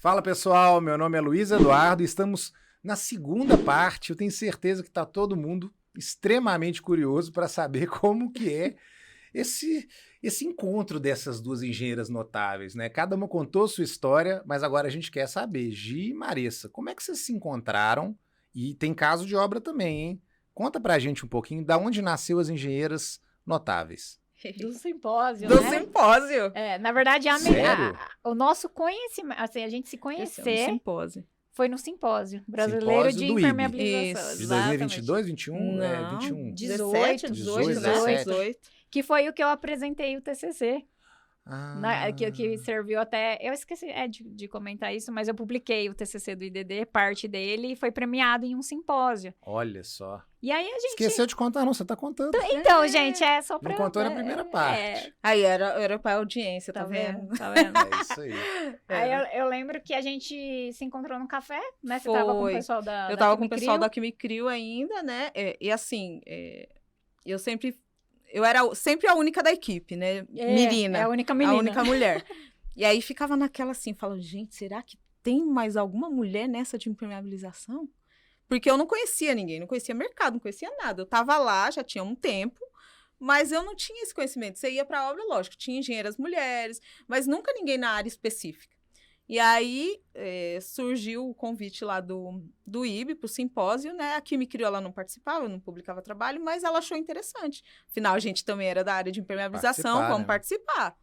Fala pessoal, meu nome é Luiz Eduardo e estamos na segunda parte. Eu tenho certeza que está todo mundo extremamente curioso para saber como que é esse encontro dessas duas engenheiras notáveis, né? Cada uma contou sua história, mas agora a gente quer saber, Gi e Marissa, como é que vocês se encontraram? E tem caso de obra também, hein? Conta pra gente um pouquinho da onde nasceu as engenheiras notáveis. Do simpósio, Do né? simpósio. Na verdade, Sério? o nosso conhecimento, assim, a gente se Esse é um conhecer simpósio. foi no simpósio brasileiro Simpósio de do IB. impermeabilização. Isso. De exatamente. 2022, 21? Não, 21. 18, 18. Que foi o que eu apresentei o TCC, Ah, que serviu até... Eu esqueci de comentar isso, mas eu publiquei o TCC do IDD, parte dele, e foi premiado em um simpósio. olha só. E aí a gente... Esqueceu de contar, não, você tá contando. Então, gente, é só pra... Não contou na primeira parte. Aí era pra audiência, tá vendo? Tá vendo? É isso aí. Aí eu lembro que a gente se encontrou num café, né? Você tava com o Foi. pessoal da Eu tava com o Quimicril. pessoal da Quimicril ainda, né? E assim, eu era sempre a única da equipe, né? Menina. É a única menina. A única mulher. E aí ficava naquela assim, falando, gente, será que tem mais alguma mulher nessa de impermeabilização? Porque eu não conhecia ninguém, não conhecia mercado, não conhecia nada. Eu tava lá, já tinha um tempo, mas eu não tinha esse conhecimento. Você ia pra obra, lógico, tinha engenheiras mulheres, mas nunca ninguém na área específica. E aí surgiu o convite lá do IB pro simpósio, né? A Quimicril, ela não participava, não publicava trabalho, mas ela achou interessante. Afinal, a gente também era da área de impermeabilização, vamos participar.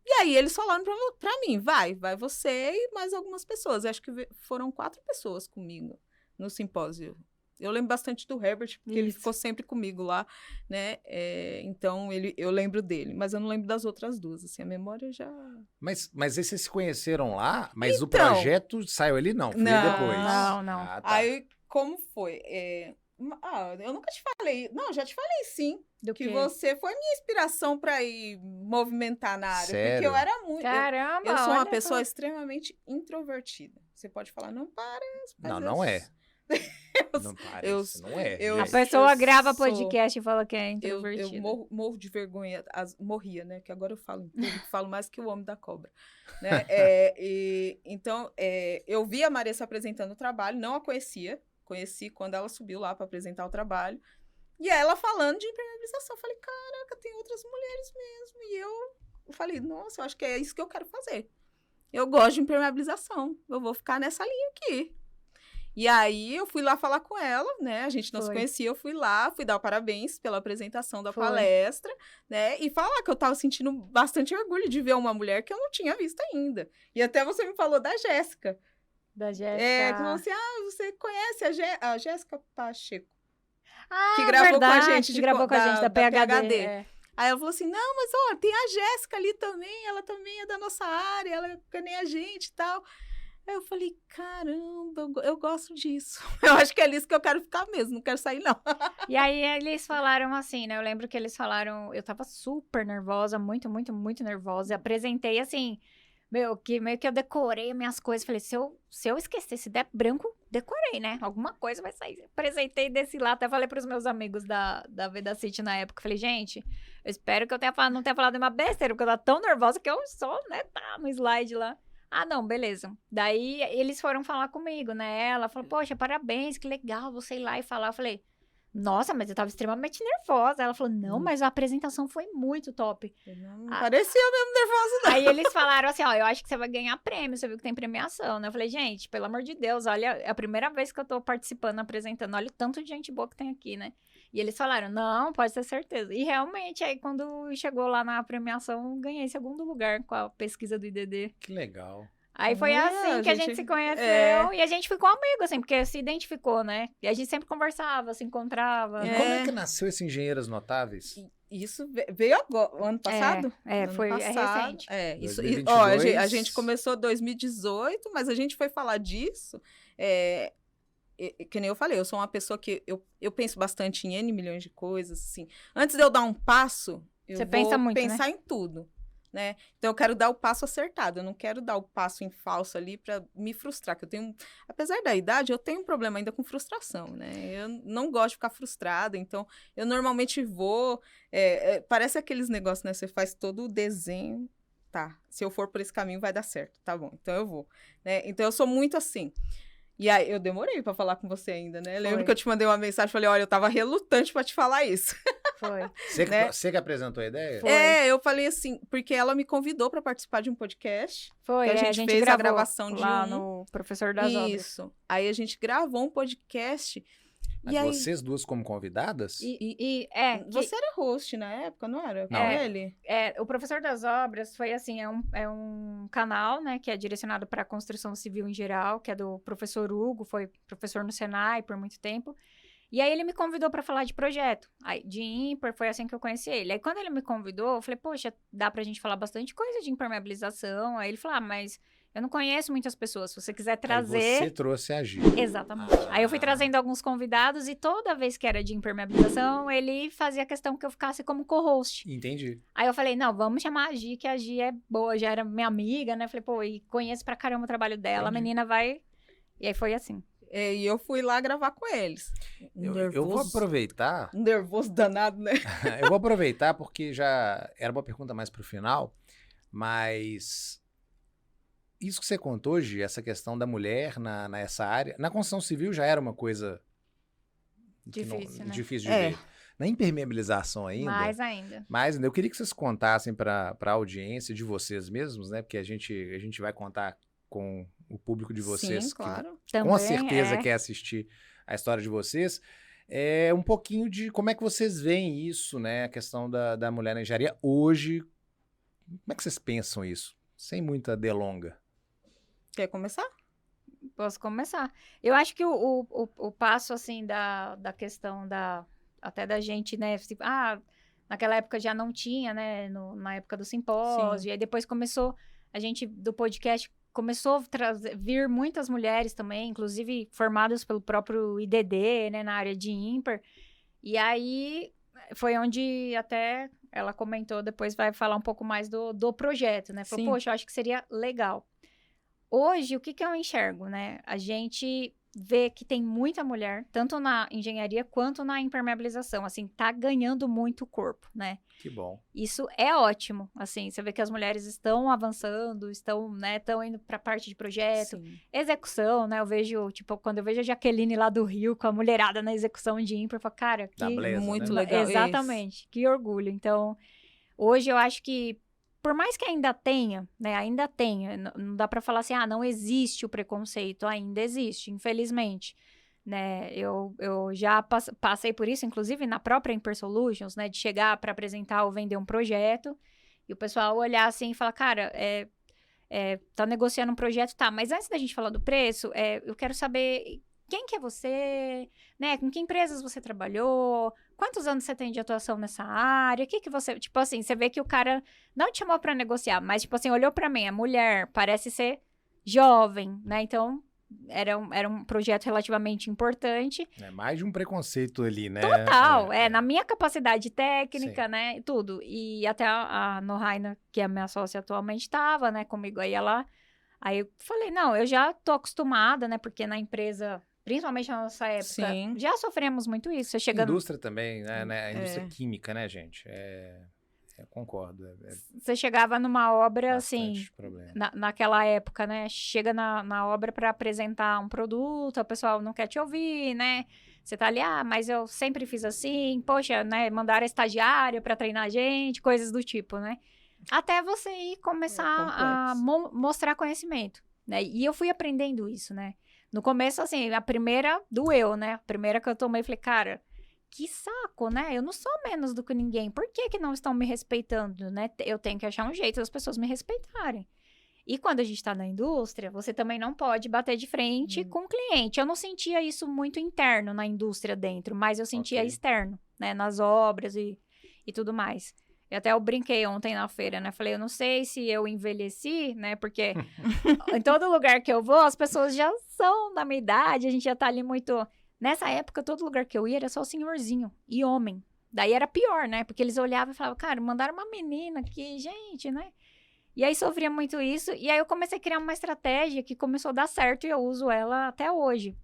E aí eles falaram pra mim, vai você e mais algumas pessoas. Eu acho que foram 4 pessoas comigo no simpósio. Eu lembro bastante do Herbert, porque ele ficou sempre comigo lá, né? Então, eu lembro dele, mas eu não lembro das outras duas, assim, a memória já... Mas aí vocês se conheceram lá, mas o Então, projeto saiu ali não, foi não, depois. Não. Ah, tá. Aí, como foi? Eu nunca te falei. Não, já te falei sim. Do Que quê? você foi minha inspiração pra ir movimentar na área. Sério? Porque eu era muito... Caramba, Eu sou uma olha pessoa só. extremamente introvertida. Você pode falar, não parece. mas Não é. eu- Não parece, não é. eu- A gente. pessoa grava sou- podcast e fala que é Eu introvertida. morro de vergonha, morria, né? Que agora eu falo em público, falo mais que o homem da cobra. Né? Então, eu vi a Marissa apresentando o trabalho, não a conheci quando ela subiu lá para apresentar o trabalho, e ela falando de impermeabilização. Eu falei, caraca, tem outras mulheres mesmo. E eu falei, nossa, eu acho que é isso que eu quero fazer. Eu gosto de impermeabilização, eu vou ficar nessa linha aqui. E aí, eu fui lá falar com ela, né? A gente não se conhecia, eu fui lá, fui dar parabéns pela apresentação da palestra, né? E falar que eu tava sentindo bastante orgulho de ver uma mulher que eu não tinha visto ainda. E até você me falou da Jéssica. Da Jéssica. Que falou assim, você conhece a Jéssica Pacheco? Ah, que gravou verdade, com a gente que gravou com a gente da PhD. Aí ela falou assim, não, mas ó, tem a Jéssica ali também, ela também é da nossa área, ela é que nem a gente e tal. Aí eu falei, caramba, eu gosto disso. Eu acho que é isso que eu quero ficar mesmo, não quero sair, não. E aí eles falaram assim, né? Eu lembro que eles falaram, eu tava super nervosa, muito, muito, muito nervosa. Apresentei assim, meio que eu decorei minhas coisas. Falei, se eu esquecer, se der branco, decorei, né? Alguma coisa vai sair. Apresentei desse lá, até falei pros meus amigos da Vedacity na época. Falei, gente, eu espero que eu não tenha falado uma besteira, porque eu tava tão nervosa que eu só, né, tá no slide lá. Ah, não, beleza. Daí, eles foram falar comigo, né? Ela falou, poxa, parabéns, que legal você ir lá e falar. Eu falei, nossa, mas eu tava extremamente nervosa. Ela falou, não, mas a apresentação foi muito top. Não parecia mesmo nervosa, não. Aí eles falaram assim, ó, eu acho que você vai ganhar prêmio, você viu que tem premiação, né? Eu falei, gente, pelo amor de Deus, olha, é a primeira vez que eu tô participando, apresentando, olha o tanto de gente boa que tem aqui, né? E eles falaram, não, pode ter certeza. E realmente, aí quando chegou lá na premiação, ganhei segundo lugar com a pesquisa do IDD. Que legal. Aí foi assim que a gente se conheceu e a gente ficou amigo, assim, porque se identificou, né? E a gente sempre conversava, se encontrava. E como é que nasceu esse Engenheiras Notáveis? Isso veio agora, o ano passado? Foi recente. Isso, 2022. a gente começou em 2018, mas a gente foi falar disso. Que nem eu falei, eu sou uma pessoa que eu penso bastante em N milhões de coisas, assim. Antes de eu dar um passo, eu Você vou pensa muito, pensar em tudo. Né? Então, eu quero dar o passo acertado, eu não quero dar o passo em falso ali para me frustrar, que eu tenho, apesar da idade, eu tenho um problema ainda com frustração, né? Eu não gosto de ficar frustrada, então, eu normalmente vou, parece aqueles negócios, né? Você faz todo o desenho, tá, se eu for por esse caminho vai dar certo, tá bom, então eu vou, né? Então eu sou muito assim. E aí eu demorei pra falar com você ainda, né? Lembro que eu te mandei uma mensagem, falei, olha, eu tava relutante pra te falar isso. Foi. Você que apresentou a ideia? Foi. Eu falei assim, porque ela me convidou pra participar de um podcast. Foi, Que a gente fez a gravação de lá no Professor das Obras. Isso. Aí a gente gravou um podcast. Mas e aí... vocês duas como convidadas? Você era host na época, não era? Não. Com ele? O Professor das Obras foi assim, é um canal, né, que é direcionado para a construção civil em geral, que é do professor Hugo, foi professor no Senai por muito tempo. E aí ele me convidou para falar de projeto, aí, de ímpar, foi assim que eu conheci ele. Aí quando ele me convidou, eu falei, poxa, dá pra gente falar bastante coisa de impermeabilização. Aí ele falou, mas eu não conheço muitas pessoas, se você quiser trazer... Aí você trouxe a Gi. Exatamente. Aí eu fui trazendo alguns convidados e toda vez que era de impermeabilização, ele fazia questão que eu ficasse como co-host. Entendi. Aí eu falei, não, vamos chamar a Gi, que a Gi é boa, já era minha amiga, né? Falei, pô, e conheço pra caramba o trabalho dela, Entendi. A menina vai... E aí foi assim. E eu fui lá gravar com eles. Eu vou aproveitar... Um nervoso danado, né? Eu vou aproveitar porque já era uma pergunta mais pro final, mas... Isso que você contou hoje, essa questão da mulher nessa área, na construção civil já era uma coisa Difícil, né? difícil de ver. Na impermeabilização ainda. Mais ainda. Mas eu queria que vocês contassem para a audiência de vocês mesmos, né? Porque a gente vai contar com o público de vocês. Sim, claro. Que com Também certeza quer assistir a história de vocês. Um pouquinho de como é que vocês veem isso, né? A questão da mulher na engenharia hoje. Como é que vocês pensam isso? Sem muita delonga. Quer começar? Posso começar. Eu acho que o passo, assim, da questão até da gente, né? Tipo, naquela época já não tinha, né? Na época do simpósio. Sim. E aí depois começou, a gente, do podcast, começou a vir muitas mulheres também, inclusive formadas pelo próprio IDD, né? Na área de ímpar. E aí foi onde até ela comentou, depois vai falar um pouco mais do projeto, né? Falou, Sim. poxa, eu acho que seria legal. Hoje, o que eu enxergo, né? A gente vê que tem muita mulher, tanto na engenharia quanto na impermeabilização, assim, tá ganhando muito corpo, né? Que bom. Isso é ótimo, assim, você vê que as mulheres estão avançando, estão indo pra parte de projeto, Sim. execução, né? Eu vejo, tipo, quando eu vejo a Jaqueline lá do Rio com a mulherada na execução de ímpar, eu falo, cara, Da que... Blesa, muito né? legal. Exatamente, que orgulho. Então, hoje eu acho que por mais que ainda tenha, né, não dá pra falar assim, não existe o preconceito, ainda existe, infelizmente, né, eu já passei por isso, inclusive na própria Imper Solutions, né, de chegar para apresentar ou vender um projeto, e o pessoal olhar assim e falar, cara, tá negociando um projeto, tá, mas antes da gente falar do preço, eu quero saber quem que é você, né, com que empresas você trabalhou, quantos anos você tem de atuação nessa área, o que você, tipo assim, você vê que o cara não te chamou pra negociar, mas tipo assim, olhou pra mim, a mulher parece ser jovem, né, então era um projeto relativamente importante. É mais de um preconceito ali, né? Total, na minha capacidade técnica, Sim. né, tudo, e até a Noraina, que é a minha sócia atualmente, tava, né, comigo aí, aí eu falei, não, eu já tô acostumada, né, porque na empresa... Principalmente na nossa época, Sim. já sofremos muito isso. Você chegando... Indústria também, né? A indústria química, né, gente? Eu concordo. Você chegava numa obra, assim, bastante problema. naquela época, né? Chega na obra para apresentar um produto, o pessoal não quer te ouvir, né? Você tá ali, mas eu sempre fiz assim, poxa, né? Mandaram a estagiária para treinar a gente, coisas do tipo, né? Até você ir começar a mostrar conhecimento, né? E eu fui aprendendo isso, né? No começo, assim, a primeira doeu, né? A primeira que eu tomei, falei, cara, que saco, né? Eu não sou menos do que ninguém. Por que não estão me respeitando, né? Eu tenho que achar um jeito das pessoas me respeitarem. E quando a gente tá na indústria, você também não pode bater de frente com o cliente. Eu não sentia isso muito interno na indústria dentro, mas eu sentia externo, né? Nas obras e tudo mais. E até eu brinquei ontem na feira, né? Falei, eu não sei se eu envelheci, né? Porque em todo lugar que eu vou, as pessoas já são da minha idade, a gente já tá ali muito... Nessa época, todo lugar que eu ia era só senhorzinho e homem. Daí era pior, né? Porque eles olhavam e falavam, cara, mandaram uma menina aqui, gente, né? E aí sofria muito isso. E aí eu comecei a criar uma estratégia que começou a dar certo e eu uso ela até hoje.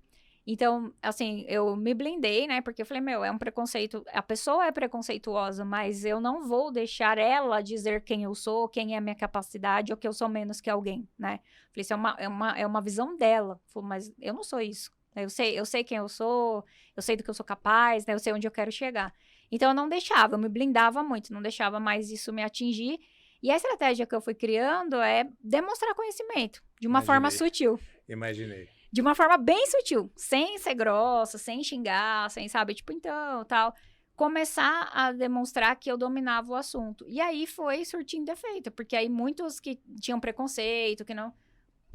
Então, assim, eu me blindei, né? Porque eu falei, meu, é um preconceito. A pessoa é preconceituosa, mas eu não vou deixar ela dizer quem eu sou, quem é a minha capacidade, ou que eu sou menos que alguém, né? Falei, isso é uma visão dela. Falei, mas eu não sou isso. Eu sei quem eu sou do que eu sou capaz, né? Eu sei onde eu quero chegar. Então, eu não deixava, eu me blindava muito, não deixava mais isso me atingir. E a estratégia que eu fui criando é demonstrar conhecimento, de uma forma sutil. Imaginei. De uma forma bem sutil, sem ser grossa, sem xingar, sem, sabe, tipo, então, tal. Começar a demonstrar que eu dominava o assunto. E aí foi surtindo efeito, porque aí muitos que tinham preconceito, que não...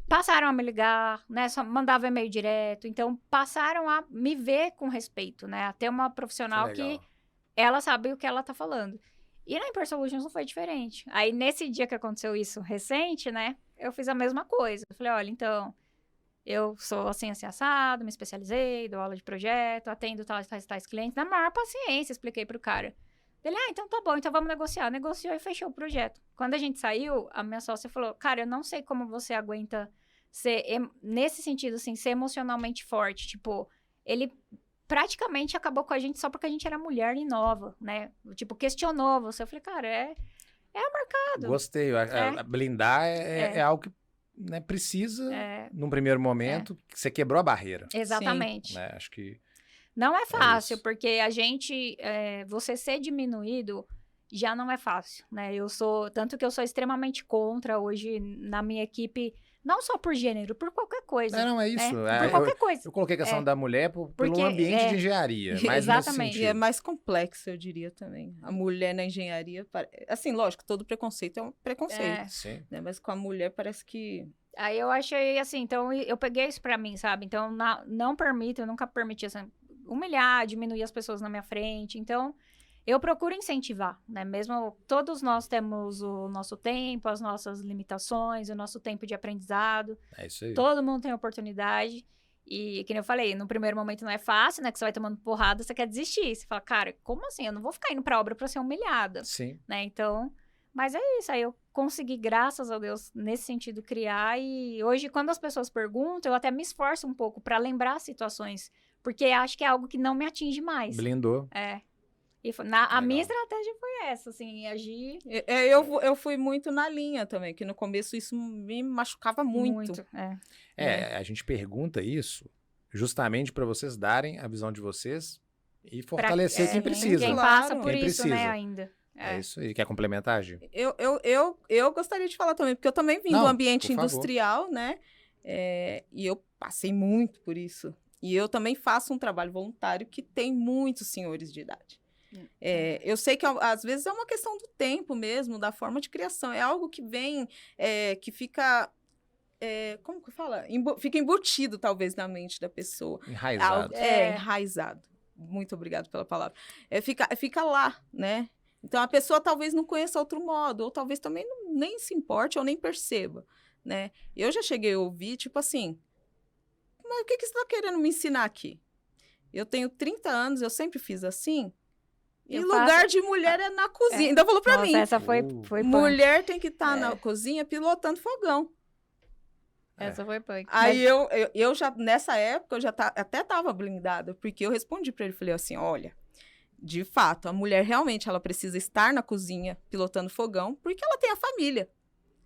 passaram a me ligar, né, só mandava e-mail direto. Então, passaram a me ver com respeito, né, a ter uma profissional que ela sabe o que ela tá falando. E na Imper Solutions não foi diferente. Aí, nesse dia que aconteceu isso recente, né, eu fiz a mesma coisa. Eu falei, olha, então... eu sou assim assado, me especializei, dou aula de projeto, atendo tais clientes. Na maior paciência, expliquei pro cara. Ele, então tá bom, então vamos negociar. Negociou e fechou o projeto. Quando a gente saiu, a minha sócia falou, cara, eu não sei como você aguenta ser, nesse sentido, assim, ser emocionalmente forte. Tipo, ele praticamente acabou com a gente só porque a gente era mulher e nova, né? Tipo, questionou você. Eu falei, cara, é o mercado. Gostei. Blindar é algo que, né, precisa, num primeiro momento, que você quebrou a barreira. Exatamente. Né? Acho que não é fácil, porque a gente, você ser diminuído já não é fácil, né? Tanto que eu sou extremamente contra hoje na minha equipe, não só por gênero, por qualquer coisa. Não, é isso. Por qualquer coisa. Eu coloquei a questão da mulher pelo ambiente de engenharia. Mas exatamente. E é mais complexo, eu diria também. A mulher na engenharia, assim, lógico, todo preconceito é um preconceito. Sim. Né? Mas com a mulher parece que... Aí eu achei assim, então eu peguei isso pra mim, sabe? Então eu nunca permiti assim, humilhar, diminuir as pessoas na minha frente. Então eu procuro incentivar, né? Mesmo todos nós temos o nosso tempo, as nossas limitações, o nosso tempo de aprendizado. É isso aí. Todo mundo tem oportunidade. E, como eu falei, no primeiro momento não é fácil, né? Que você vai tomando porrada, você quer desistir. Você fala, cara, como assim? Eu não vou ficar indo pra obra pra ser humilhada. Sim. Né? Então, mas é isso. Aí eu consegui, graças a Deus, nesse sentido, criar. E hoje, quando as pessoas perguntam, eu até me esforço um pouco pra lembrar situações. Porque acho que é algo que não me atinge mais. Blindou. E a minha estratégia foi essa, assim, agir... Eu fui muito na linha também, que no começo isso me machucava muito. A gente pergunta isso justamente para vocês darem a visão de vocês e fortalecer quem precisa. Quem passa por quem isso, precisa. né, ainda. É isso aí. Quer complementar, Gi? Eu gostaria de falar também, porque eu também vim do ambiente industrial, né? E eu passei muito por isso. E eu também faço um trabalho voluntário que tem muitos senhores de idade. Eu sei que às vezes é uma questão do tempo mesmo, da forma de criação. É algo que vem, que fica... como que fala? Fica embutido, talvez, na mente da pessoa. Enraizado. Enraizado. Muito obrigada pela palavra. Fica lá, né? Então, a pessoa talvez não conheça outro modo, ou talvez também nem se importe, ou nem perceba, né? Eu já cheguei a ouvir, tipo assim, mas o que você está querendo me ensinar aqui? Eu tenho 30 anos, eu sempre fiz assim... E lugar de mulher é na cozinha. Ainda falou pra mim. Essa foi mulher tem que estar na cozinha pilotando fogão. Essa foi punk. Aí eu já, nessa época, eu já até tava blindada, porque eu respondi pra ele, falei assim, olha, de fato, a mulher realmente, ela precisa estar na cozinha pilotando fogão, porque ela tem a família.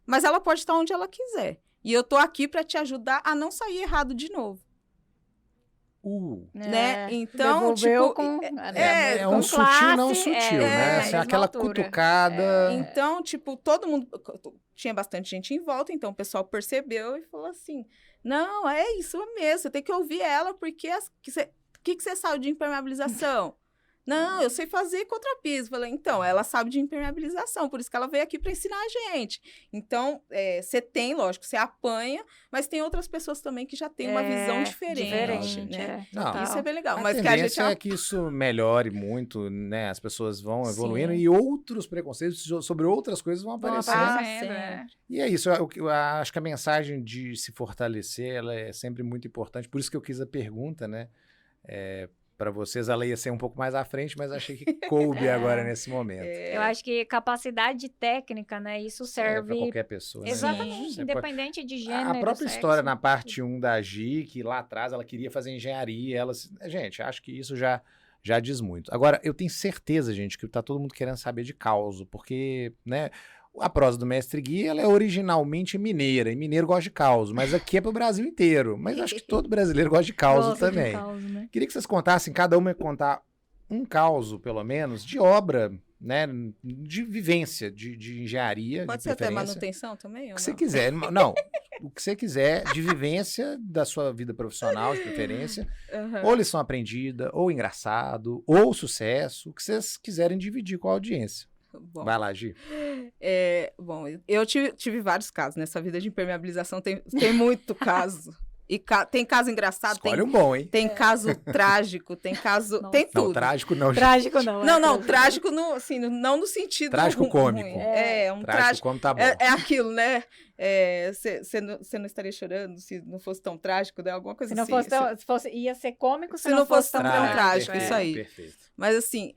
Mas ela pode estar onde ela quiser. E eu tô aqui pra te ajudar a não sair errado de novo. Né? Então, tipo... é um sutil, não sutil, né? Assim, aquela cutucada... Então, tipo, todo mundo... Tinha bastante gente em volta, então o pessoal percebeu e falou assim, não, é isso mesmo, você tem que ouvir ela, porque o que você sabe de impermeabilização? Não, eu sei fazer contrapiso. Falei, então, ela sabe de impermeabilização, por isso que ela veio aqui para ensinar a gente. Então, você tem, lógico, você apanha, mas tem outras pessoas também que já têm uma visão diferente, né? Não, isso é bem legal. A mas tendência que a gente... é que isso melhore muito, né? As pessoas vão evoluindo e outros preconceitos sobre outras coisas vão aparecendo. E é isso, eu acho que a mensagem de se fortalecer, ela é sempre muito importante, por isso que eu quis a pergunta, né? Para vocês ela ia ser um pouco mais à frente, mas achei que coube agora nesse momento. Eu acho que capacidade técnica, né? Isso serve... Para qualquer pessoa. Né? Exatamente, Você independente de gênero, A própria sexo. história na parte 1 da Gi, que lá atrás ela queria fazer engenharia, gente, acho que isso já diz muito. Agora, eu tenho certeza, gente, que tá todo mundo querendo saber de causo, porque, né, a prosa do Mestre Gui, ela é originalmente mineira, e mineiro gosta de causo, mas aqui é pro Brasil inteiro. Mas acho que todo brasileiro gosta de causo Gosta de também. causo, né? Queria que vocês contassem, cada uma ia contar um causo, pelo menos, de obra, né, de vivência, de engenharia, Pode de ser até preferência. manutenção também? O Ou que você não? quiser. Não, o que você quiser de vivência da sua vida profissional, de preferência. Aham. Ou lição aprendida, ou engraçado, ou sucesso, o que vocês quiserem dividir com a audiência. Bom, Vai lá, Gi. bom, eu tive vários casos nessa vida de impermeabilização, tem muito caso. E tem caso engraçado, Escolhe um bom, hein? tem caso trágico, tem caso. Nossa. Tem Não, tudo. trágico não. Gi. Trágico não. Não, trágico no, assim, não no sentido Trágico cômico. ruim. É, um Trágico trágico. como tá bom. É aquilo, né? Você não estaria chorando se não fosse tão trágico, né? Alguma coisa Se não assim. fosse, se fosse, ia ser cômico se, Se não fosse tão trágico. trágico, perfeito, isso aí. Perfeito. Mas assim,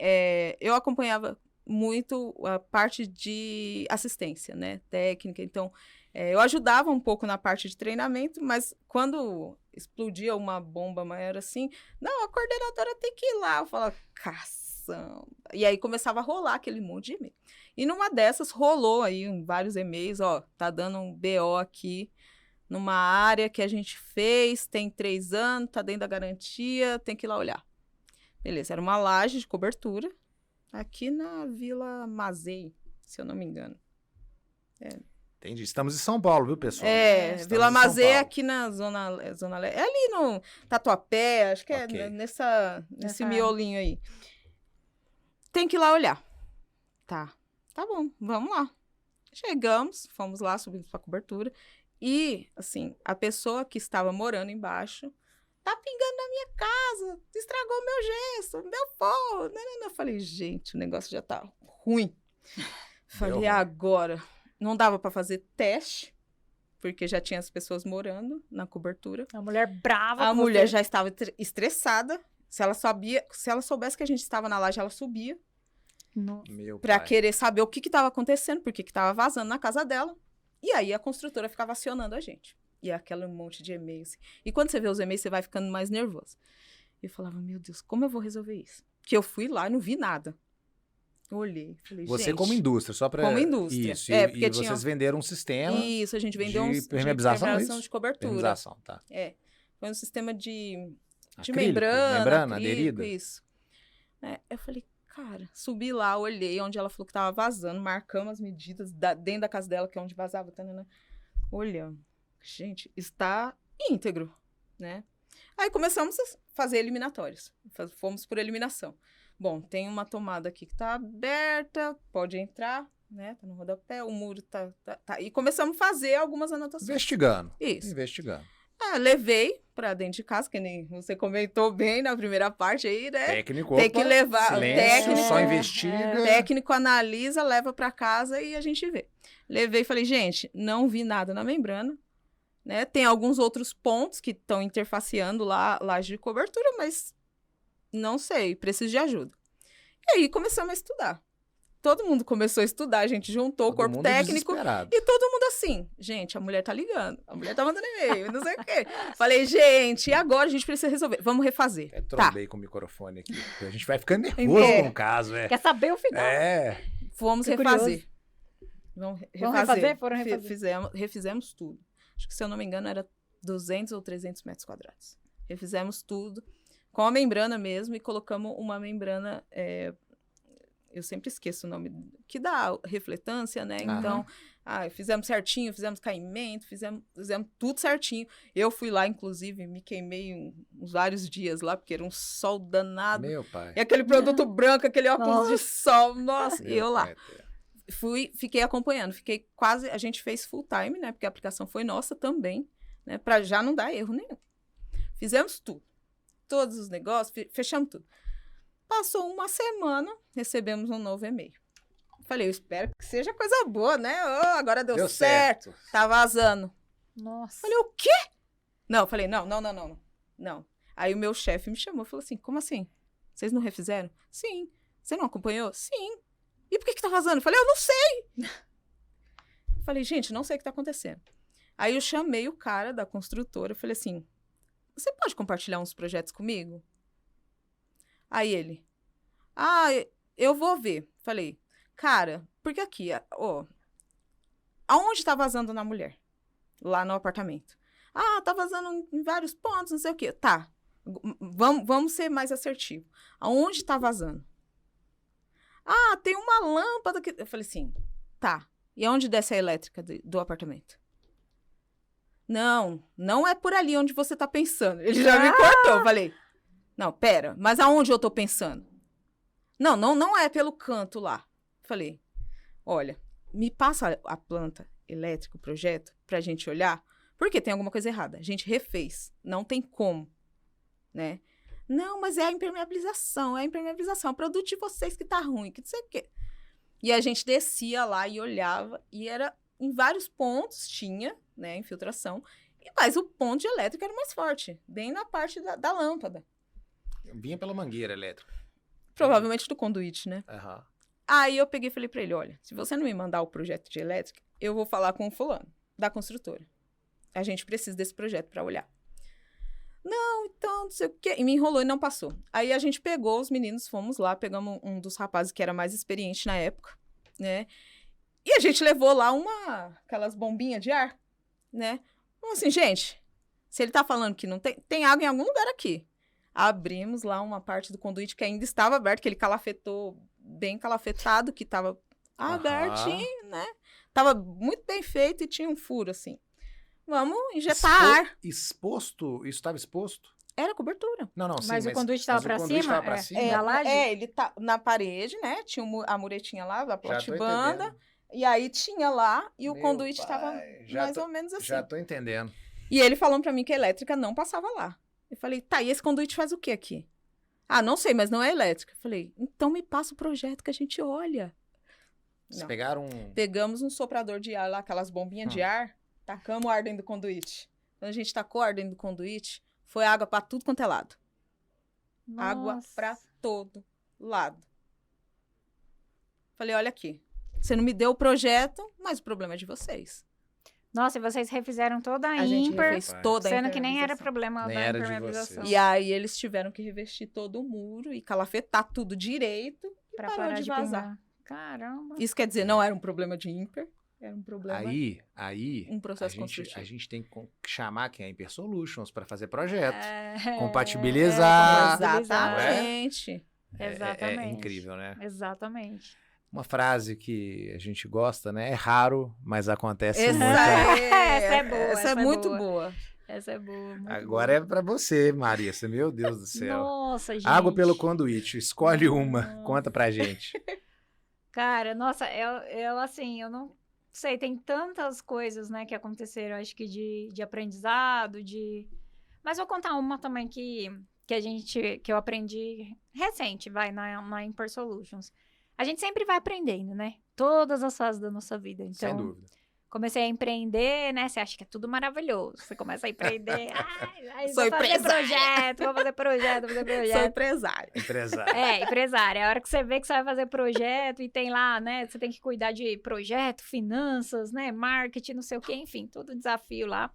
eu acompanhava muito a parte de assistência, né? Técnica. Então, eu ajudava um pouco na parte de treinamento, mas quando explodia uma bomba maior assim, não, a coordenadora tem que ir lá. Eu falava, caçamba. E aí começava a rolar aquele monte de e-mail. E numa dessas rolou aí vários e-mails, ó, tá dando um BO aqui numa área que a gente fez, tem 3 anos, tá dentro da garantia, tem que ir lá olhar. Beleza, era uma laje de cobertura aqui na Vila Mazei, se eu não me engano. Entendi. Estamos em São Paulo, viu, pessoal? Estamos Vila em São Mazei é Paulo. aqui na zona leste. É ali no Tatuapé, acho que Ok. é nesse Nessa miolinho aí. Tem que ir lá olhar. Tá bom, vamos lá. Chegamos, fomos lá, subimos pra cobertura. E, assim, a pessoa que estava morando embaixo tá pingando na minha casa, estragou meu gesso, meu forro. Eu falei, gente, o negócio já tá ruim. Falei, ruim. agora. Não dava pra fazer teste, porque já tinha as pessoas morando na cobertura. A mulher brava. A com mulher você. já estava estressada. Se ela soubesse que a gente estava na laje, ela subia Nossa. Meu pra pai. querer saber o que estava acontecendo, porque que tava vazando na casa dela. E aí a construtora ficava acionando a gente. E aquele monte de e-mails. E quando você vê os e-mails, você vai ficando mais nervoso. Eu falava, meu Deus, como eu vou resolver isso? Porque eu fui lá e não vi nada. Eu olhei, falei, Você gente... como indústria, só para Como indústria. Isso, Porque e tinha... vocês venderam um sistema Isso, a gente vendeu de de permeabilização, permeabilização isso? de cobertura. Permeabilização, tá. Foi um sistema de Acrílico, membrana, aderida. acrílico, isso. Eu falei, cara, subi lá, olhei onde ela falou que tava vazando, marcamos as medidas dentro da casa dela, que é onde vazava, né? Olhando. Gente, está íntegro, né? Aí começamos a fazer eliminatórios. Fomos por eliminação. Bom, tem uma tomada aqui que tá aberta, pode entrar, né? Tá no rodapé, o muro tá. E começamos a fazer algumas anotações. Investigando. Isso. Investigando. Levei pra dentro de casa, que nem você comentou bem na primeira parte aí, né? Técnico, Tem que opa, levar- silêncio, técnico- só investiga. O técnico analisa, leva pra casa e a gente vê. Levei e falei, gente, não vi nada na membrana, né? Tem alguns outros pontos que estão interfaceando lá, laje de cobertura, mas não sei, preciso de ajuda. E aí começamos a estudar. Todo mundo começou a estudar, a gente juntou o Todo corpo mundo técnico. desesperado. E todo mundo assim, gente, a mulher tá ligando, a mulher tá mandando e-mail, não sei o quê. Falei, gente, e agora a gente precisa resolver, vamos refazer. Eu Tá, trombei com o microfone aqui. A gente vai ficando nervoso com o caso, Quer saber o final? vamos Fiquei refazer. Vamos Vamos refazer? Foram refazer. Refizemos tudo. Acho que, se eu não me engano, era 200 ou 300 metros quadrados. Refizemos tudo com a membrana mesmo e colocamos uma membrana... eu sempre esqueço o nome, que dá refletância, né? Aham. Então, fizemos certinho, fizemos caimento, fizemos tudo certinho. Eu fui lá, inclusive, me queimei uns vários dias lá, porque era um sol danado. Meu pai. E aquele produto branco, aquele óculos de Nossa. sol, nossa, Meu eu lá. pai. Fiquei acompanhando, a gente fez full time, né? Porque a aplicação foi nossa também, né? Pra já não dar erro nenhum. Fizemos tudo. Todos os negócios, fechamos tudo. Passou uma semana, recebemos um novo e-mail. Falei, eu espero que seja coisa boa, né? Agora deu certo. Tá vazando. Nossa. Falei, o quê? Não, falei, não. Aí o meu chefe me chamou e falou assim, como assim? Vocês não refizeram? Sim. Você não acompanhou? Sim. E por que tá vazando? Eu falei, eu não sei. Falei, gente, não sei o que tá acontecendo. Aí eu chamei o cara da construtora, falei assim, você pode compartilhar uns projetos comigo? Aí ele, eu vou ver. Falei, cara, porque aqui, ó, aonde tá vazando na mulher? Lá no apartamento. Tá vazando em vários pontos, não sei o quê. Tá, vamos ser mais assertivos. Aonde tá vazando? Tem uma lâmpada que... Eu falei assim, tá. E aonde desce a elétrica do apartamento? Não é por ali onde você tá pensando. Ele já me cortou. Eu falei, não, pera, mas aonde eu tô pensando? Não é pelo canto lá. Falei, olha, me passa a planta elétrica, o projeto, pra gente olhar, porque tem alguma coisa errada. A gente refez, não tem como, né? Não, mas é a impermeabilização, é o produto de vocês que tá ruim, que não sei o quê. E a gente descia lá e olhava, e era em vários pontos, tinha, né, infiltração, mas o ponto de elétrica era mais forte, bem na parte da lâmpada. Vinha pela mangueira elétrica. Provavelmente do conduíte, né? Uhum. Aí eu peguei e falei pra ele, olha, se você não me mandar o projeto de elétrica, eu vou falar com o fulano, da construtora. A gente precisa desse projeto pra olhar. Não, então, não sei o quê. E me enrolou e não passou. Aí a gente pegou os meninos, fomos lá, pegamos um dos rapazes que era mais experiente na época, né? E a gente levou lá aquelas bombinhas de ar, né? Então, assim, gente, se ele tá falando que não tem água em algum lugar aqui. Abrimos lá uma parte do conduíte que ainda estava aberto, que ele calafetou, bem calafetado, que tava abertinho, né? Tava muito bem feito e tinha um furo, assim. Vamos injetar ar. Exposto? Isso estava exposto? Era cobertura. Não, sim, Mas o conduíte estava pra cima? Da laje? Ele tá na parede, né? Tinha a muretinha lá, da platibanda. E aí tinha lá, e o conduíte estava mais ou menos assim. Já tô entendendo. E ele falando pra mim que a elétrica não passava lá. Eu falei, tá, e esse conduíte faz o quê aqui? Não sei, mas não é elétrica. Eu falei, então me passa o projeto que a gente olha. Vocês pegaram Pegamos um soprador de ar lá, aquelas bombinhas de ar, tacamos o ar dentro do conduíte. Quando a gente tacou o ar dentro do conduíte, foi água pra tudo quanto é lado. Nossa. Água pra todo lado. Falei, olha aqui, você não me deu o projeto, mas o problema é de vocês. Nossa, e vocês refizeram toda a gente ímpar, refez toda a sendo que nem era problema Nem da era de impermeabilização. E aí eles tiveram que revestir todo o muro e calafetar tudo direito e Pra parou parar de de vazar. pingar. Caramba. Isso quer dizer, não era um problema de ímper, era um problema... Aí um processo construtivo. A gente tem que chamar quem é Imper Solutions para fazer projeto. Compatibilizar. Compatibilizar. Exatamente. Exatamente. É incrível, né? Exatamente. Uma frase que a gente gosta, né? É raro, mas acontece Essa muito. Essa é boa. Essa é muito boa. Essa é boa. Agora é para você, Marissa. Meu Deus do céu. Nossa, gente. Água pelo conduíte. Escolhe uma. Conta pra gente. Cara, nossa, eu assim, eu não sei, tem tantas coisas, né, que aconteceram, acho que de aprendizado, Mas vou contar uma também que eu aprendi recente, na Imper Solutions. A gente sempre vai aprendendo, né? Todas as fases da nossa vida. Então, Sem dúvida. comecei a empreender, né? Você acha que é tudo maravilhoso. Você começa a empreender. Sou vou fazer projeto. Sou empresária. Empresária. A hora que você vê que você vai fazer projeto e tem lá, né? Você tem que cuidar de projeto, finanças, né? Marketing, não sei o quê. Enfim, todo desafio lá.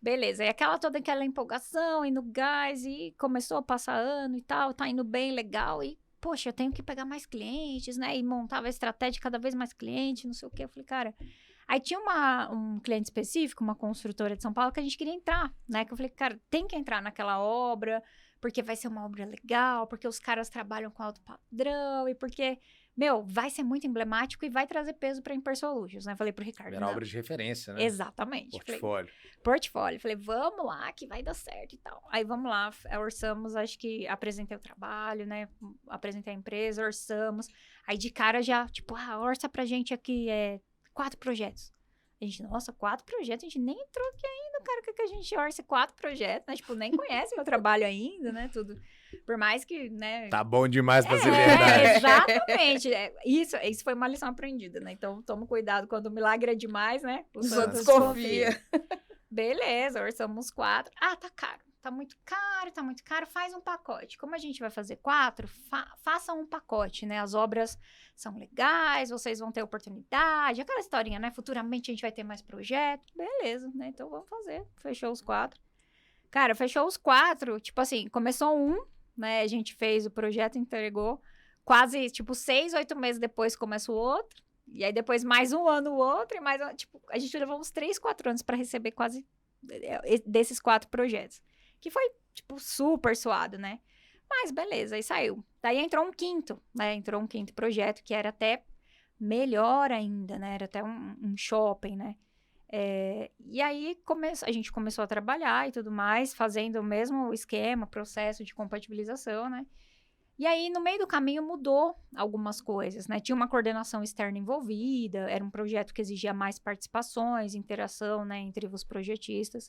Beleza. E toda aquela empolgação, e no gás, e começou a passar ano e tal. Tá indo bem, legal. E, poxa, eu tenho que pegar mais clientes, né? E montava a estratégia, cada vez mais clientes, não sei o quê. Eu falei, cara... Aí tinha um cliente específico, uma construtora de São Paulo, que a gente queria entrar, né? Que eu falei, cara, tem que entrar naquela obra, porque vai ser uma obra legal, porque os caras trabalham com alto padrão, e porque, vai ser muito emblemático e vai trazer peso para Imper Solutions, né? Falei pro Ricardo. Era obra de referência, né? Exatamente. Portfólio. Portfólio. Falei, vamos lá, que vai dar certo e tal. Aí vamos lá, orçamos, acho que apresentei o trabalho, né? Apresentei a empresa, orçamos. Aí de cara já, orça pra gente aqui, 4 projetos. A gente, nossa, 4 projetos? A gente nem entrou aqui ainda, cara. Que a gente orça 4 projetos, né? Nem conhece meu trabalho ainda, né? Tudo. Por mais que, né? Tá bom demais pra ser verdade. Exatamente. Isso foi uma lição aprendida, né? Então, toma cuidado quando o milagre é demais, né? Os outros desconfia. Beleza, orçamos 4. Tá tá muito caro, faz um pacote. Como a gente vai fazer 4, faça um pacote, né? As obras são legais, vocês vão ter oportunidade, aquela historinha, né? Futuramente a gente vai ter mais projeto. Beleza, né? Então vamos fazer. Fechou os 4. Cara, fechou os 4, tipo assim, começou um, né? A gente fez o projeto, entregou. Quase, tipo, 6, 8 meses depois começa o outro. E aí depois mais um ano o outro, e mais, tipo, a gente levou uns 3, 4 anos para receber quase desses 4 projetos. Que foi, tipo, super suado, né? Mas beleza, aí saiu. Daí entrou um quinto, né? Entrou um quinto projeto que era até melhor ainda, né? Era até um shopping, né? E aí a gente começou a trabalhar e tudo mais, fazendo o mesmo esquema, processo de compatibilização, né? E aí, no meio do caminho, mudou algumas coisas, né? Tinha uma coordenação externa envolvida, era um projeto que exigia mais participações, interação, né, entre os projetistas.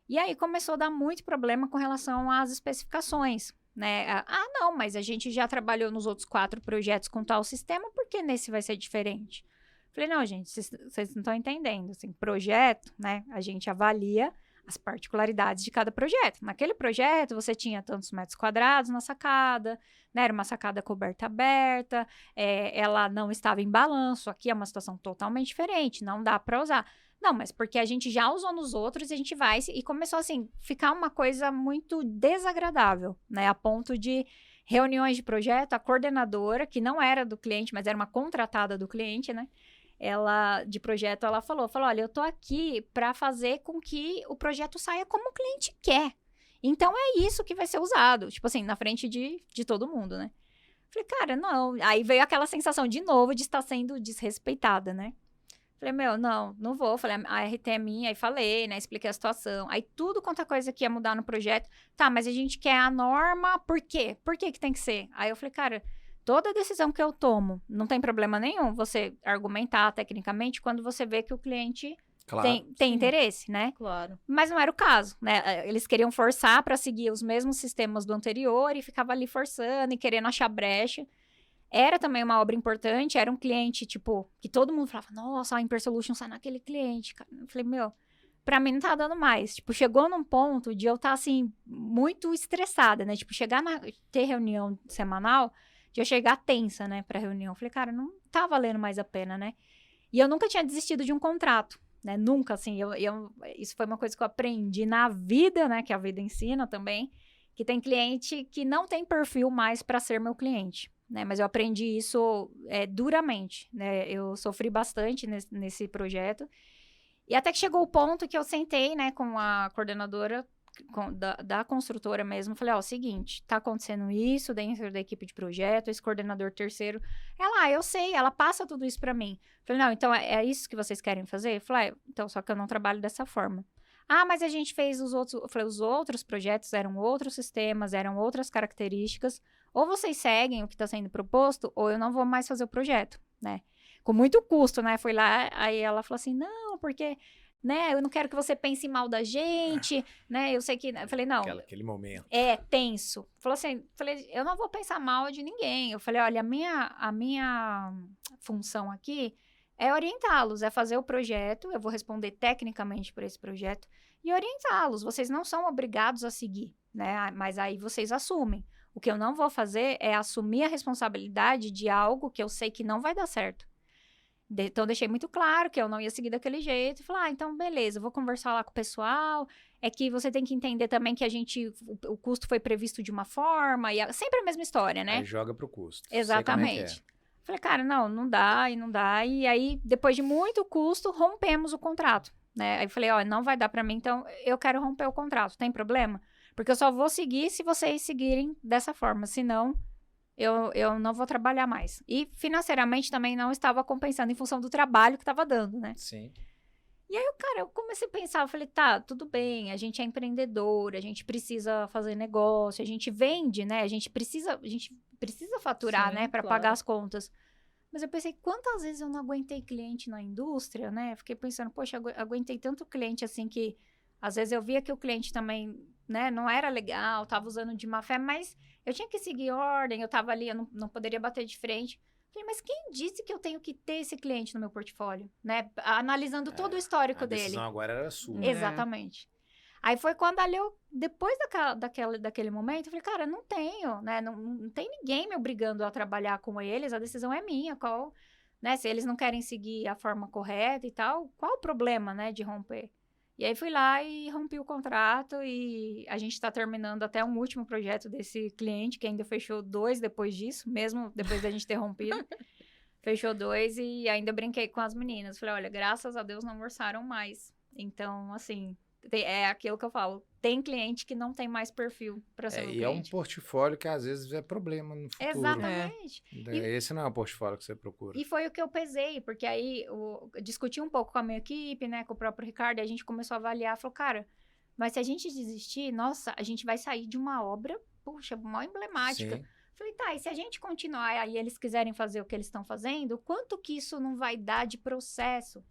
E aí, começou a dar muito problema com relação às especificações, né? Não, mas a gente já trabalhou nos outros 4 projetos com tal sistema, por que nesse vai ser diferente? Falei, não, gente, vocês não estão entendendo. Assim, projeto, né, a gente avalia as particularidades de cada projeto. Naquele projeto, você tinha tantos metros quadrados na sacada, né? Era uma sacada coberta aberta, ela não estava em balanço. Aqui é uma situação totalmente diferente, não dá para usar. Não, mas porque a gente já usou nos outros e a gente vai... E começou, assim, ficar uma coisa muito desagradável, né? A ponto de reuniões de projeto, a coordenadora, que não era do cliente, mas era uma contratada do cliente, né? De projeto, ela falou, olha, eu tô aqui para fazer com que o projeto saia como o cliente quer. Então, é isso que vai ser usado. Tipo assim, na frente de todo mundo, né? Falei, cara, não. Aí veio aquela sensação de novo de estar sendo desrespeitada, né? Falei, não vou. Falei, a RT é minha. Aí falei, né? Expliquei a situação. Aí tudo quanto a coisa que ia mudar no projeto. Tá, mas a gente quer a norma, por quê? Por que tem que ser? Aí eu falei, cara... Toda decisão que eu tomo, não tem problema nenhum você argumentar tecnicamente quando você vê que o cliente tem interesse, né? Claro. Mas não era o caso, né? Eles queriam forçar para seguir os mesmos sistemas do anterior e ficava ali forçando e querendo achar brecha. Era também uma obra importante, era um cliente, tipo, que todo mundo falava, nossa, a Imper Solutions sai naquele cliente. Eu falei, pra mim não tá dando mais. Tipo, chegou num ponto de eu estar, assim, muito estressada, né? Tipo, ter reunião semanal... de eu chegar tensa, né, pra reunião. Falei, cara, não tá valendo mais a pena, né? E eu nunca tinha desistido de um contrato, né? Nunca, assim. Isso foi uma coisa que eu aprendi na vida, né? Que a vida ensina também. Que tem cliente que não tem perfil mais para ser meu cliente, né? Mas eu aprendi isso duramente, né? Eu sofri bastante nesse projeto. E até que chegou o ponto que eu sentei, né, com a coordenadora da construtora mesmo, falei, ó, seguinte, tá acontecendo isso dentro da equipe de projeto, esse coordenador terceiro, eu sei, ela passa tudo isso pra mim. Falei, não, então é isso que vocês querem fazer? Falei, então, só que eu não trabalho dessa forma. Mas a gente fez os outros, eu falei, os outros projetos eram outros sistemas, eram outras características, ou vocês seguem o que tá sendo proposto, ou eu não vou mais fazer o projeto, né? Com muito custo, né? Fui lá, aí ela falou assim, não, porque... né, eu não quero que você pense mal da gente, né, eu sei que... Eu falei, não... Aquele momento. Tenso. Falei, eu não vou pensar mal de ninguém. Eu falei, olha, a minha função aqui é orientá-los, é fazer o projeto, eu vou responder tecnicamente por esse projeto e orientá-los. Vocês não são obrigados a seguir, né, mas aí vocês assumem. O que eu não vou fazer é assumir a responsabilidade de algo que eu sei que não vai dar certo. Então, deixei muito claro que eu não ia seguir daquele jeito. E falei, então, beleza, vou conversar lá com o pessoal. É que você tem que entender também que o custo foi previsto de uma forma. E sempre a mesma história, né? Aí joga pro custo. Exatamente. Falei, cara, não dá, e não dá. E aí, depois de muito custo, rompemos o contrato, né? Aí falei, não vai dar pra mim, então eu quero romper o contrato. Tem problema? Porque eu só vou seguir se vocês seguirem dessa forma. Senão... Eu não vou trabalhar mais. E financeiramente também não estava compensando em função do trabalho que estava dando, né? Sim. E aí, eu comecei a pensar, eu falei, tá, tudo bem, a gente é empreendedor, a gente precisa fazer negócio, a gente vende, né? A gente precisa faturar, Sim, né? Para claro. pagar as contas. Mas eu pensei, quantas vezes eu não aguentei cliente na indústria, né? Fiquei pensando, poxa, aguentei tanto cliente assim que... Às vezes eu via que o cliente também, né, não era legal, tava usando de má fé, mas eu tinha que seguir ordem, eu tava ali, eu não poderia bater de frente. Falei, mas quem disse que eu tenho que ter esse cliente no meu portfólio, né? Analisando todo o histórico dele. A decisão agora era sua. Exatamente. Aí foi quando ali depois daquele momento, eu falei, cara, não tenho, né? Não tem ninguém me obrigando a trabalhar com eles, a decisão é minha, né? Se eles não querem seguir a forma correta e tal, qual o problema, né, de romper? E aí fui lá e rompi o contrato e a gente está terminando até um último projeto desse cliente, que ainda fechou 2 depois disso, mesmo depois da gente ter rompido. Fechou 2 e ainda brinquei com as meninas. Falei, olha, graças a Deus não orçaram mais. Então, assim, é aquilo que eu falo. Tem cliente que não tem mais perfil para ser meu cliente. E é um portfólio que às vezes é problema no futuro. Exatamente. Esse não é o portfólio que você procura. E foi o que eu pesei, porque aí eu discuti um pouco com a minha equipe, né, com o próprio Ricardo, e a gente começou a avaliar, falou, cara, mas se a gente desistir, nossa, a gente vai sair de uma obra, puxa, mó emblemática. Sim. Falei, tá, e se a gente continuar e eles quiserem fazer o que eles estão fazendo, quanto que isso não vai dar de processo?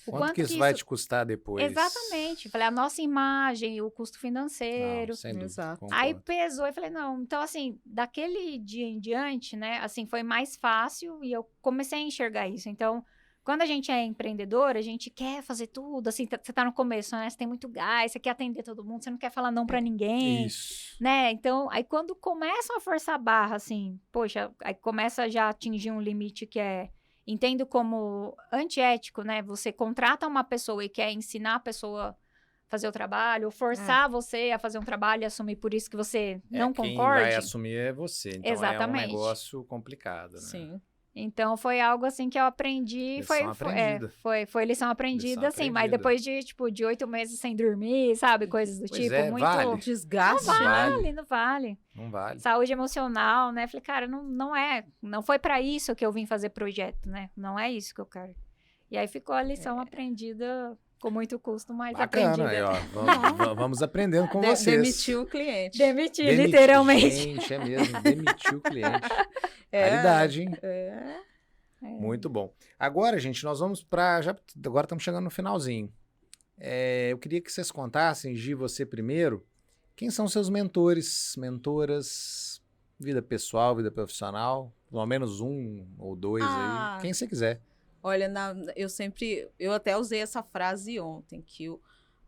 Quanto que isso vai te custar depois? Exatamente. Falei, a nossa imagem, o custo financeiro. Não, sem dúvida, Exato. concordo. Aí pesou e falei, não, então assim, daquele dia em diante, né, assim, foi mais fácil e eu comecei a enxergar isso. Então, quando a gente é empreendedor, a gente quer fazer tudo, assim, você tá no começo, né, você tem muito gás, você quer atender todo mundo, você não quer falar não pra ninguém, Isso. né, então, aí quando começam a forçar a barra, assim, poxa, aí começa já a atingir um limite que entendo como antiético, né, você contrata uma pessoa e quer ensinar a pessoa a fazer o trabalho, ou forçar você a fazer um trabalho e assumir por isso que você não Quem concorde. vai assumir é você, então Exatamente. é um negócio complicado, né? Sim. Então, foi algo, assim, que eu aprendi. Lição aprendida. Foi lição aprendida, Lição assim. Mas aprendida. depois de 8 meses sem dormir, sabe? Coisas do Pois tipo. é, Muito... vale. Desgaste. Não né? vale, não vale. Não vale. Saúde emocional, né? Falei, cara, não foi pra isso que eu vim fazer projeto, né? Não é isso que eu quero. E aí ficou a lição aprendida com muito custo, mas Bacana, aprendida. aí, ó, vamos aprendendo com vocês. Demitiu o cliente. Demiti, literalmente. Gente, é mesmo, demitiu o cliente. Caridade, hein? É. Muito bom. Agora, gente, nós vamos agora estamos chegando no finalzinho. Eu queria que vocês contassem, Gi, você primeiro, quem são seus mentores, mentoras, vida pessoal, vida profissional, pelo menos 1 ou 2 aí, quem você quiser. Olha, eu até usei essa frase ontem, que o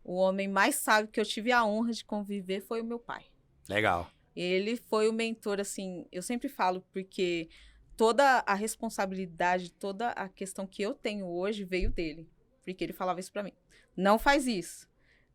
homem mais sábio que eu tive a honra de conviver foi o meu pai. Legal. Ele foi o mentor, assim, eu sempre falo, porque toda a responsabilidade, toda a questão que eu tenho hoje veio dele. Porque ele falava isso pra mim. Não faz isso.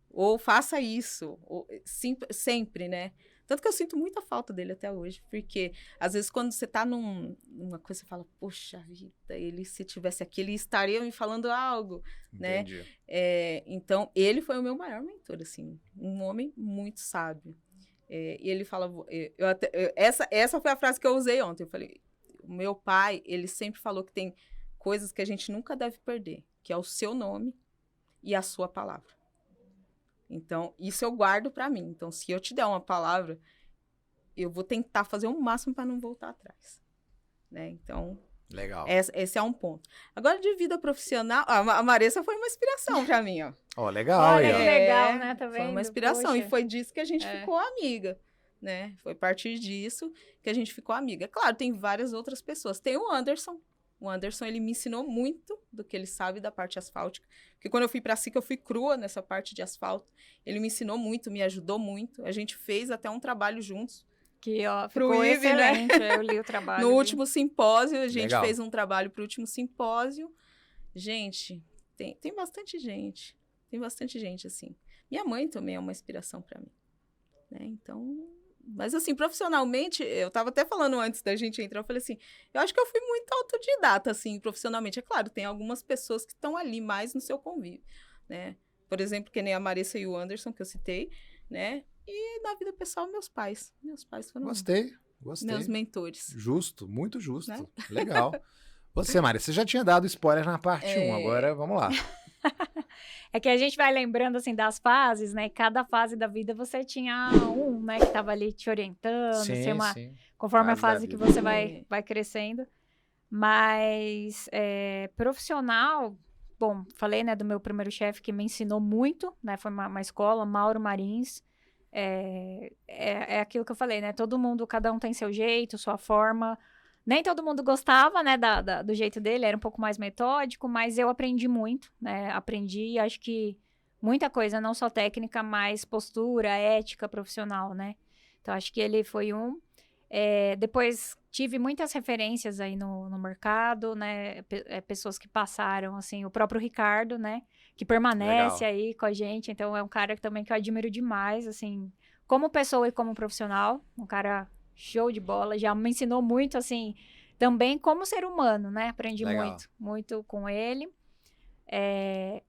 Ou faça isso. Ou, sempre, né? Tanto que eu sinto muita falta dele até hoje. Porque, às vezes, quando você tá numa coisa, você fala, poxa vida, ele, se tivesse aqui, ele estaria me falando algo, Entendi. né? Então, ele foi o meu maior mentor, assim. Um homem muito sábio. E ele fala... essa foi a frase que eu usei ontem. Eu falei... O meu pai, ele sempre falou que tem coisas que a gente nunca deve perder, que é o seu nome e a sua palavra. Então, isso eu guardo para mim. Então, se eu te der uma palavra, eu vou tentar fazer o máximo para não voltar atrás. Né? Então, Legal. esse é um ponto. Agora, de vida profissional, a Maressa foi uma inspiração para mim, ó. Ó, legal Olha aí, que ó. legal, né? Tá vendo? Foi uma inspiração. Poxa. E foi disso que a gente ficou amiga. Né? Foi a partir disso que a gente ficou amiga. Claro, tem várias outras pessoas. Tem o Anderson. O Anderson, ele me ensinou muito do que ele sabe da parte asfáltica. Porque quando eu fui para SICA, eu fui crua nessa parte de asfalto. Ele me ensinou muito, me ajudou muito. A gente fez até um trabalho juntos. Que, ó, Pro ficou IVE, né? excelente. Eu li o trabalho. No vi. último simpósio, a gente Legal. fez um trabalho pro último simpósio. Gente, tem bastante gente. Tem bastante gente, assim. Minha mãe também é uma inspiração para mim. Né? Então... Mas, assim, profissionalmente, eu tava até falando antes da gente entrar, eu falei assim, eu acho que eu fui muito autodidata, assim, profissionalmente. É claro, tem algumas pessoas que estão ali mais no seu convívio, né? Por exemplo, que nem a Maressa e o Anderson, que eu citei, né? E na vida pessoal, meus pais. Meus pais foram Gostei. meus mentores. Justo, muito justo. Né? Legal. Você, Maria, você já tinha dado spoiler na parte 1, agora vamos lá. É que a gente vai lembrando, assim, das fases, né? Cada fase da vida você tinha né? Que tava ali te orientando, Sim, sim. conforme a Fase da fase que vida. você vai crescendo. Mas profissional, bom, falei, né, do meu primeiro chefe que me ensinou muito, né? Foi uma escola, Mauro Marins. É aquilo que eu falei, né? Todo mundo, cada um tem seu jeito, sua forma. Nem todo mundo gostava, né, do jeito dele, era um pouco mais metódico, mas eu aprendi muito, né? Aprendi, acho que muita coisa, não só técnica, mas postura, ética profissional, né? Então, acho que ele foi um. Depois, tive muitas referências aí no mercado, né? Pessoas que passaram, assim, o próprio Ricardo, né? Que permanece Legal. aí com a gente. Então, é um cara também que eu admiro demais, assim, como pessoa e como profissional. Um cara show de bola. Já me ensinou muito, assim, também como ser humano, né? Aprendi Legal. muito com ele.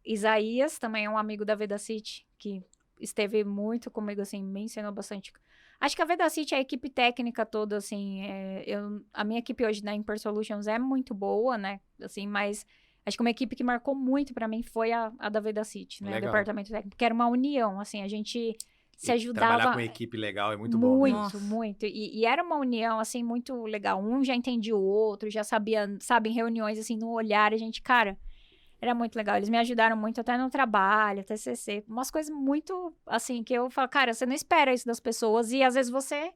Isaías, também é um amigo da Vedacity, que esteve muito comigo, assim, me ensinou bastante. Acho que a Vedacity, a equipe técnica toda, assim, a minha equipe hoje na Imper Solutions é muito boa, né, assim, mas acho que uma equipe que marcou muito pra mim foi a da Vedacity, né, o Legal. departamento técnico, porque era uma união, assim, a gente se E ajudava trabalhar com equipe legal é muito bom mesmo. Nossa. muito. E era uma união, assim, muito legal. Um já entendia o outro, já sabia, sabe, em reuniões, assim, no olhar, a gente, cara, era muito legal. Eles me ajudaram muito até no trabalho, TCC, umas coisas muito, assim, que eu falo, cara, você não espera isso das pessoas e às vezes você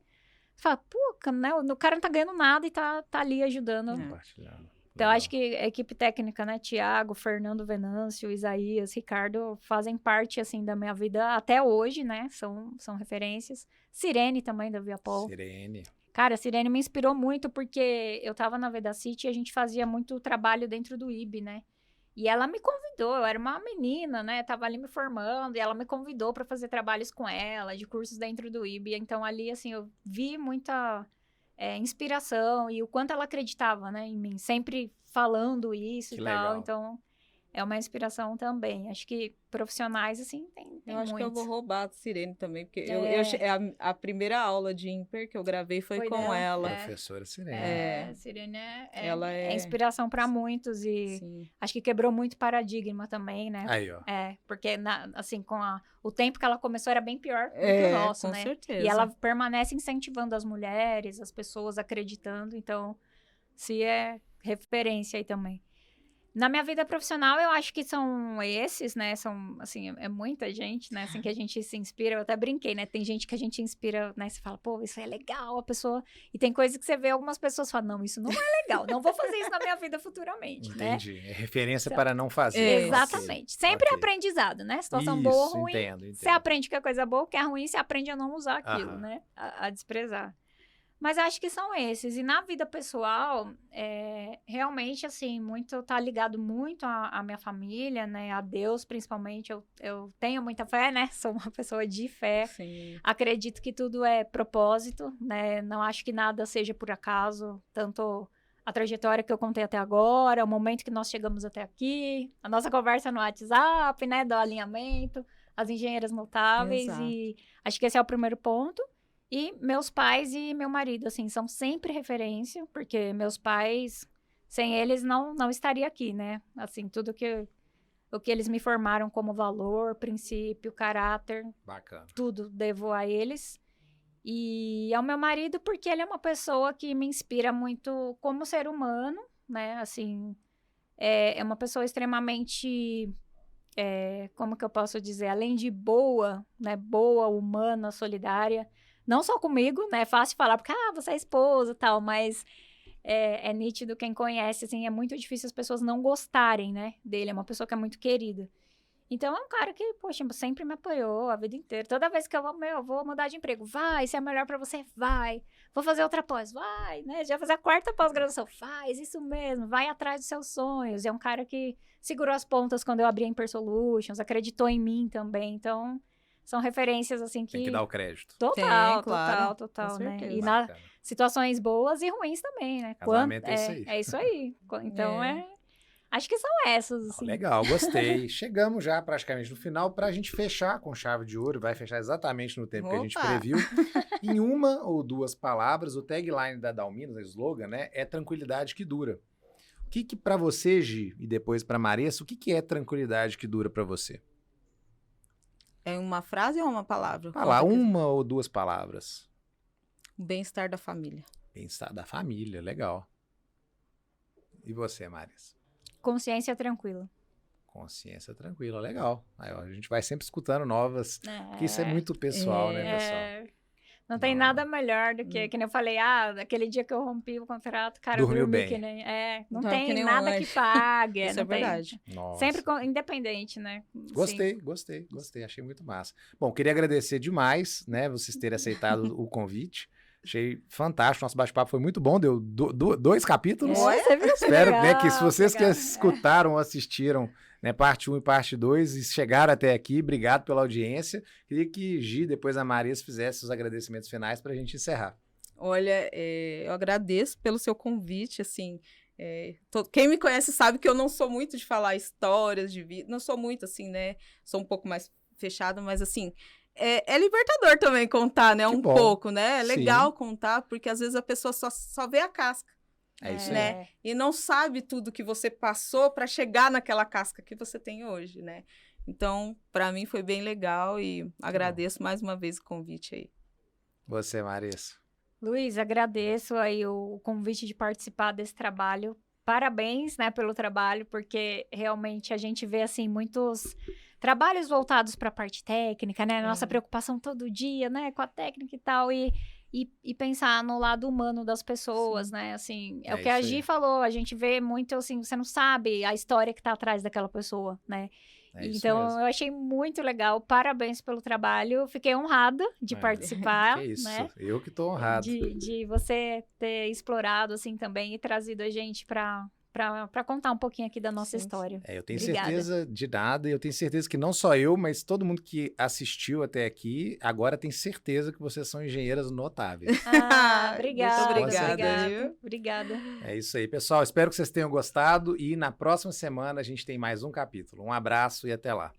fala, pô, né, o cara não tá ganhando nada e tá ali ajudando. Compartilhando. Então, Legal. acho que a equipe técnica, né, Tiago, Fernando Venâncio, Isaías, Ricardo, fazem parte, assim, da minha vida até hoje, né, são referências. Sirene também, da Viapol. Sirene. Cara, a Sirene me inspirou muito porque eu tava na Vedacity e a gente fazia muito trabalho dentro do IB, né, e ela me convidou, eu era uma menina, né, tava ali me formando, e ela me convidou para fazer trabalhos com ela, de cursos dentro do IB, então ali, assim, eu vi muita inspiração e o quanto ela acreditava, né, em mim, sempre falando isso Que e tal, legal. então é uma inspiração também. Acho que profissionais, assim, tem Eu acho que eu vou muitos. roubar a Sirene também, porque É. a primeira aula de Imper que eu gravei foi com dela. ela. Professora Sirene. Sirene Ela é inspiração para muitos e Sim. acho que quebrou muito paradigma também, né? Aí, ó. Porque, assim, o tempo que ela começou era bem pior do que o nosso, com né? certeza. E ela permanece incentivando as mulheres, as pessoas acreditando, então, se é referência aí também. Na minha vida profissional, eu acho que são esses, né? São, assim, é muita gente, né? Assim, que a gente se inspira. Eu até brinquei, né? Tem gente que a gente inspira, né? Você fala, pô, isso é legal, a pessoa... E tem coisa que você vê algumas pessoas falam, não, isso não é legal. Não vou fazer isso na minha vida futuramente, né? Entendi. É referência Então, para não fazer. Exatamente. Sempre é Ok. aprendizado, né? Situação Isso, boa ou ruim. entendo. Você aprende que é coisa boa, que é ruim, você aprende a não usar aquilo, Aham. né? A desprezar. Mas acho que são esses. E na vida pessoal, realmente, assim, tá ligado muito à minha família, né? A Deus, principalmente. Eu tenho muita fé, né? Sou uma pessoa de fé. Sim. Acredito que tudo é propósito, né? Não acho que nada seja por acaso. Tanto a trajetória que eu contei até agora, o momento que nós chegamos até aqui, a nossa conversa no WhatsApp, né? Do alinhamento, as engenheiras notáveis. Exato. E acho que esse é o primeiro ponto. E meus pais e meu marido, assim, são sempre referência, porque meus pais, sem eles, não estaria aqui, né? Assim, tudo o que eles me formaram como valor, princípio, caráter, Bacana. tudo devo a eles. E ao meu marido, porque ele é uma pessoa que me inspira muito como ser humano, né? Assim, é uma pessoa extremamente... como que eu posso dizer? Além de boa, né? Boa, humana, solidária. Não só comigo, né? É fácil falar, porque, você é esposa e tal, mas é nítido quem conhece, assim, é muito difícil as pessoas não gostarem, né? Dele, é uma pessoa que é muito querida. Então, é um cara que, poxa, sempre me apoiou a vida inteira. Toda vez que eu vou mudar de emprego, vai, se é melhor pra você, vai. Vou fazer outra pós, vai, né? Já fazer a 4ª pós-graduação, faz, isso mesmo, vai atrás dos seus sonhos. É um cara que segurou as pontas quando eu abri a Imper Solutions, acreditou em mim também, então... São referências, assim, que... Tem que dar o crédito. Total, claro, total, com né? certeza. E na Bacana. situações boas e ruins também, né? Casamento é isso aí. É isso aí. Então, acho que são essas, assim. Legal, gostei. Chegamos já praticamente no final para a gente fechar com chave de ouro. Vai fechar exatamente no tempo que a gente Opa! previu. Em uma ou duas palavras, o tagline da Dalminas, o slogan, né? É tranquilidade que dura. O que para você, Gi, e depois para Maressa, o que é tranquilidade que dura para você? É uma frase ou uma palavra? Falar uma ou duas palavras. O bem-estar da família. Bem-estar da família, legal. E você, Maressa? Consciência tranquila. Consciência tranquila, legal. Aí, ó, a gente vai sempre escutando novas, porque isso é muito pessoal, né, pessoal? Não tem Não. nada melhor do que nem eu falei, aquele dia que eu rompi o contrato, cara, Dormiu eu dormi bem. que nem... não Dorme que tem nem um nada anjo. que pague. Isso não é tem. verdade. Nossa. Sempre independente, né? Gostei, achei muito massa. Bom, queria agradecer demais, né, vocês terem aceitado o convite. Achei fantástico, nosso bate-papo foi muito bom, deu 2 capítulos. Você viu que Espero, né, que se legal, vocês que legal. escutaram ou assistiram, né, parte 1 e parte 2 e chegaram até aqui, obrigado pela audiência. Queria que Gi, depois a Marias, fizesse os agradecimentos finais para a gente encerrar. Olha, eu agradeço pelo seu convite, assim, quem me conhece sabe que eu não sou muito de falar histórias de vida, não sou muito, assim, né, sou um pouco mais fechada, mas, assim, é libertador também contar, né, Que um bom. pouco, né, é legal Sim. contar, porque às vezes a pessoa só vê a casca, É isso aí. né, e não sabe tudo que você passou para chegar naquela casca que você tem hoje, né, então, para mim foi bem legal e agradeço mais uma vez o convite aí. Você, Marias. Luiz, agradeço aí o convite de participar desse trabalho. Parabéns, né, pelo trabalho, porque realmente a gente vê, assim, muitos trabalhos voltados para a parte técnica, né? Nossa preocupação todo dia, né, com a técnica e tal, e pensar no lado humano das pessoas, Sim. né? Assim, é É o que a isso aí. Gi falou, a gente vê muito, assim, você não sabe a história que tá atrás daquela pessoa, né? É isso Então, mesmo. eu achei muito legal, parabéns pelo trabalho, fiquei honrada de participar, Que isso, né? eu que tô honrado. De você ter explorado, assim, também e trazido a gente para contar um pouquinho aqui da nossa Sim, história. Eu tenho Obrigada. certeza de nada, e eu tenho certeza que não só eu, mas todo mundo que assistiu até aqui, agora tem certeza que vocês são engenheiras notáveis. Obrigada. Muito obrigada, viu? Obrigada. É isso aí, pessoal. Espero que vocês tenham gostado e na próxima semana a gente tem mais um capítulo. Um abraço e até lá.